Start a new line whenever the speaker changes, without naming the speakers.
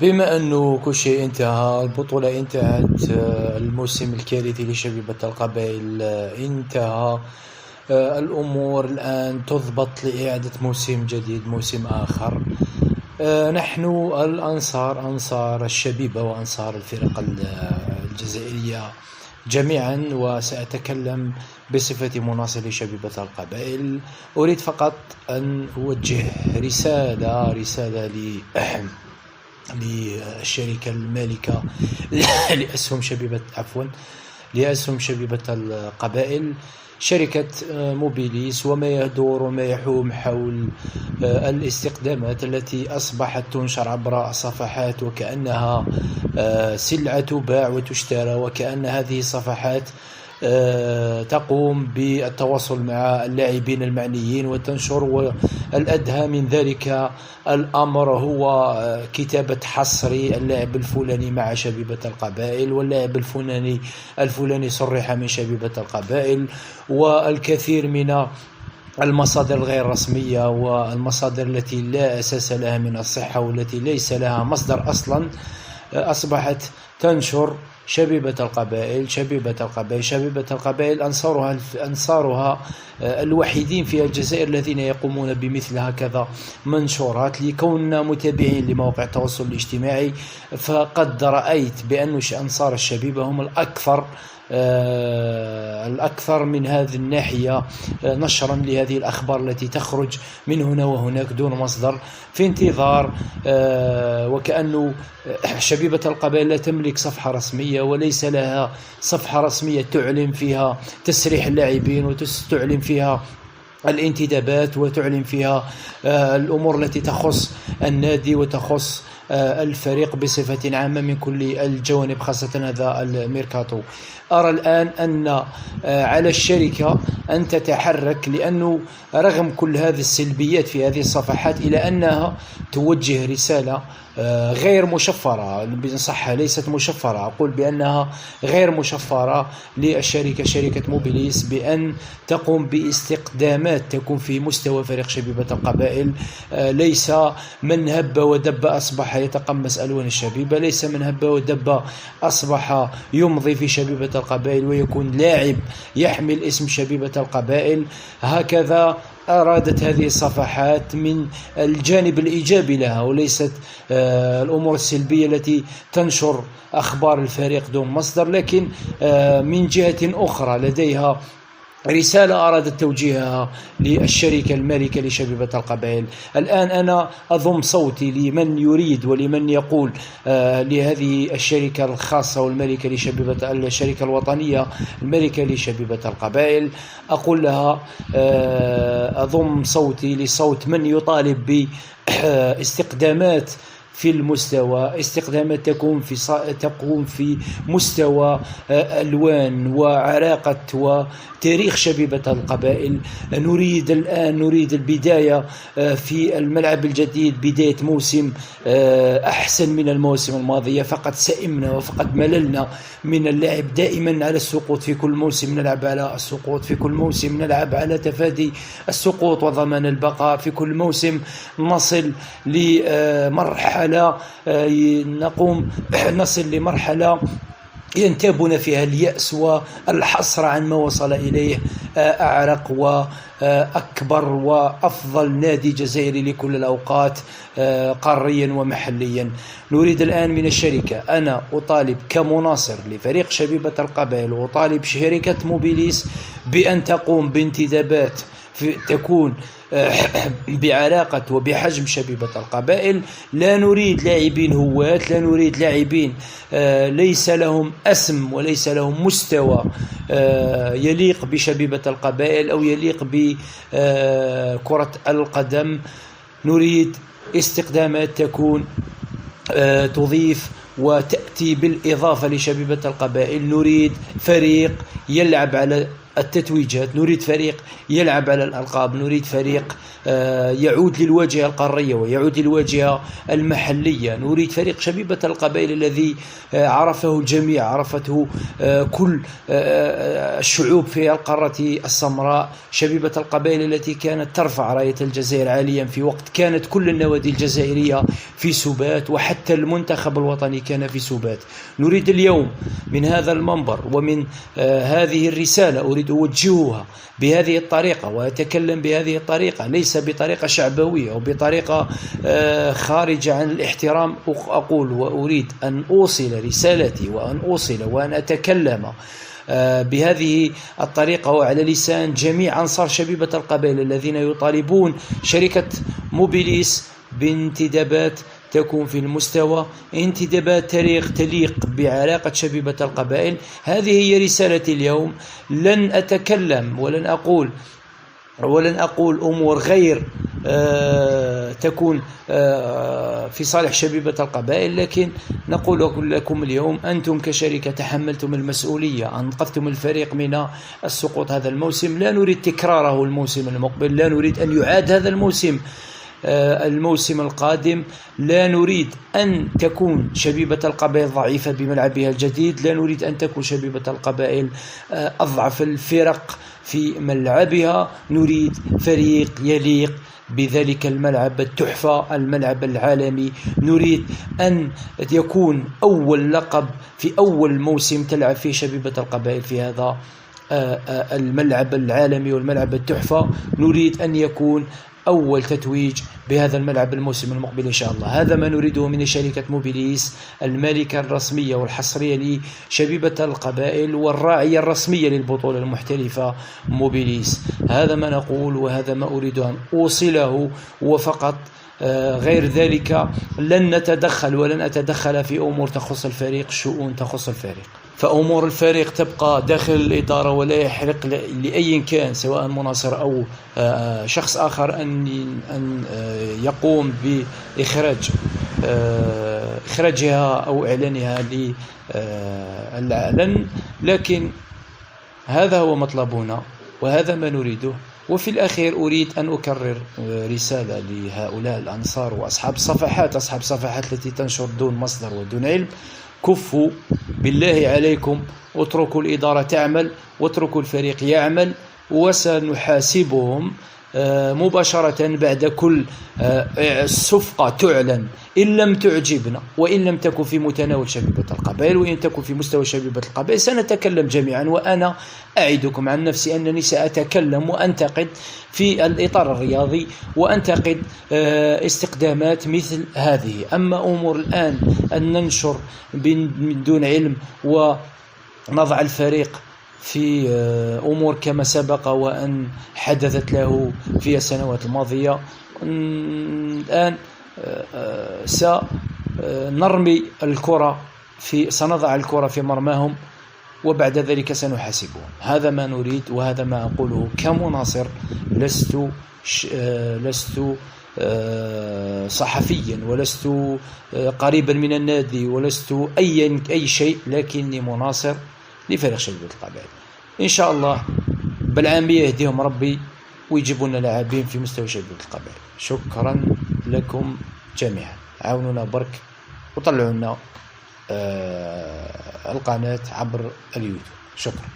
بما أنه كل شيء انتهى، البطولة انتهت، الموسم الكارثي لشبيبة القبائل انتهى، الأمور الآن تضبط لإعادة موسم جديد، موسم آخر. نحن أنصار الشبيبة وأنصار الفرق الجزائرية جميعا، وسأتكلم بصفة مناصر لشبيبة القبائل. أريد فقط أن أوجه رسالة للشركة المالكة لأسهم شبيبة القبائل، شركة موبيليس، وما يدور وما يحوم حول الاستقدامات التي أصبحت تنشر عبر الصفحات وكأنها سلعة تباع وتشترى، وكأن هذه الصفحات تقوم بالتواصل مع اللاعبين المعنيين وتنشر، والأدهى من ذلك الأمر هو كتابة حصري اللاعب الفلاني مع شبيبة القبائل، واللاعب الفلاني صرح من شبيبة القبائل، والكثير من المصادر الغير رسمية والمصادر التي لا أساس لها من الصحة والتي ليس لها مصدر أصلا أصبحت تنشر شبيبة القبائل. أنصارها الوحيدين في الجزائر الذين يقومون بمثل هكذا منشورات. لكوننا متابعين لمواقع التواصل الاجتماعي، فقد رأيت بأن أنصار الشبيبة هم الأكثر من هذه الناحية نشرا لهذه الأخبار التي تخرج من هنا وهناك دون مصدر، في انتظار وكأنه شبيبة القبائل لا تملك صفحة رسمية، وليس لها صفحة رسمية تعلن فيها تسريح اللاعبين وتعلن فيها الانتدابات وتعلن فيها الأمور التي تخص النادي وتخص الفريق بصفة عامة من كل الجوانب، خاصة هذا الميركاتو. أرى الآن أن على الشركة أن تتحرك، لأنه رغم كل هذه السلبيات في هذه الصفحات إلى أنها توجه رسالة غير مشفرة، بصحة ليست مشفرة، أقول بأنها غير مشفرة للشركة، شركة موبيليس، بأن تقوم باستقدامات تكون في مستوى فريق شبيبة القبائل. ليس من هب ودب أصبح يتقمص ألوان الشبيبة، ليس من هب ودب أصبح يمضي في شبيبة القبائل ويكون لاعب يحمل اسم شبيبة القبائل. هكذا أرادت هذه الصفحات من الجانب الإيجابي لها، وليست الأمور السلبية التي تنشر أخبار الفريق دون مصدر، لكن من جهة أخرى لديها رسالة أرادت توجيهها للشركة المالكة لشبيبة القبائل. الآن أنا أضم صوتي لمن يريد ولمن يقول لهذه الشركة الخاصة والمالكة لشبيبة، الشركة الوطنية المالكة لشبيبة القبائل، أقول لها أضم صوتي لصوت من يطالب باستقدامات في المستوى، استخدامات تقوم في مستوى ألوان وعراقة وتاريخ شبيبة القبائل. نريد البداية في الملعب الجديد، بداية موسم أحسن من المواسم الماضية. فقد سئمنا وفقد مللنا من اللعب دائما على السقوط، في كل موسم نلعب على السقوط، في كل موسم نلعب على تفادي السقوط وضمان البقاء، في كل موسم نصل لمرحلة نصل لمرحلة ينتابنا فيها اليأس والحسرة عن ما وصل إليه أعرق وأكبر وأفضل نادي جزائري لكل الأوقات قاريا ومحليا. نريد الآن من الشركة، أنا أطالب كمناصر لفريق شبيبة القبائل وأطالب شركة موبيليس بأن تقوم بانتدابات تكون بعلاقة وبحجم شبيبة القبائل. لا نريد لاعبين هواة، لا نريد لاعبين ليس لهم اسم وليس لهم مستوى يليق بشبيبة القبائل أو يليق بكرة القدم. نريد استقدامات تكون تضيف وتأتي بالإضافة لشبيبة القبائل. نريد فريق يلعب على التتويجات، نريد فريق يلعب على الألقاب، نريد فريق يعود للواجهة القارية ويعود للواجهة المحلية، نريد فريق شبيبة القبائل الذي عرفه الجميع، عرفته كل الشعوب في القارة السمراء، شبيبة القبائل التي كانت ترفع راية الجزائر عاليا في وقت كانت كل النوادي الجزائرية في سبات، وحتى المنتخب الوطني كان في سبات. نريد اليوم من هذا المنبر ومن هذه الرسالة أريد أوجهها بهذه الطريقة وأتكلم بهذه الطريقة، ليس بطريقة شعبوية أو بطريقة خارجة عن الاحترام. أقول وأريد أن أوصل رسالتي وأن أوصل وأن أتكلم بهذه الطريقة وعلى لسان جميع أنصار شبيبة القبائل الذين يطالبون شركة موبيليس بانتدابات تكون في المستوى، انتدابات تليق بعلاقة شبيبة القبائل. هذه هي رسالتي اليوم. لن أتكلم ولن أقول أمور غير تكون في صالح شبيبة القبائل، لكن نقول لكم اليوم أنتم كشركة تحملتم المسؤولية، أنقذتم الفريق من السقوط هذا الموسم، لا نريد تكراره الموسم المقبل، لا نريد أن يعاد هذا الموسم القادم، لا نريد أن تكون شبيبة القبائل ضعيفة بملعبها الجديد، لا نريد أن تكون شبيبة القبائل أضعف الفرق في ملعبها، نريد فريق يليق بذلك الملعب التحفة، الملعب العالمي. نريد أن يكون أول لقب في أول موسم تلعب فيه شبيبة القبائل في هذا الملعب العالمي والملعب التحفة. نريد أن يكون أول تتويج بهذا الملعب الموسم المقبل إن شاء الله. هذا ما نريده من شركة موبيليس، المالكة الرسمية والحصرية لشبيبة القبائل والراعية الرسمية للبطولة المحترفة موبيليس. هذا ما نقول وهذا ما أريد أن أوصله وفقط، غير ذلك لن نتدخل ولن أتدخل في أمور تخص الفريق، شؤون تخص الفريق، فأمور الفريق تبقى داخل الإدارة ولا يحرق لأي كان سواء مناصر أو شخص آخر أن يقوم بإخراجها أو إعلانها للعلن. لكن هذا هو مطلبنا وهذا ما نريده. وفي الأخير أريد أن أكرر رسالة لهؤلاء الأنصار وأصحاب الصفحات التي تنشر دون مصدر ودون علم: كفوا بالله عليكم، اتركوا الإدارة تعمل واتركوا الفريق يعمل، وسنحاسبهم مباشرة بعد كل صفقة تعلن، إن لم تعجبنا وإن لم تكن في متناول شبيبة القبائل وإن تكن في مستوى شبيبة القبائل سنتكلم جميعا. وأنا أعدكم عن نفسي أنني سأتكلم وأنتقد في الإطار الرياضي وأنتقد استقدامات مثل هذه. أما أمور الآن أن ننشر من دون علم ونضع الفريق في أمور كما سبق وأن حدثت له في السنوات الماضية، الآن سنرمي الكرة سنضع الكرة في مرماهم وبعد ذلك سنحاسبهم. هذا ما نريد وهذا ما أقوله كمناصر. لست صحفيا ولست قريبا من النادي ولست أي شيء، لكني مناصر لفريق شبيبة القبائل. إن شاء الله بالعامية يهديهم ربي ويجيبوا لنا لاعبين في مستوى شبيبة القبائل. شكرا لكم جميعا، عاونونا برك وطلعوا لنا القناة عبر اليوتيوب. شكرا.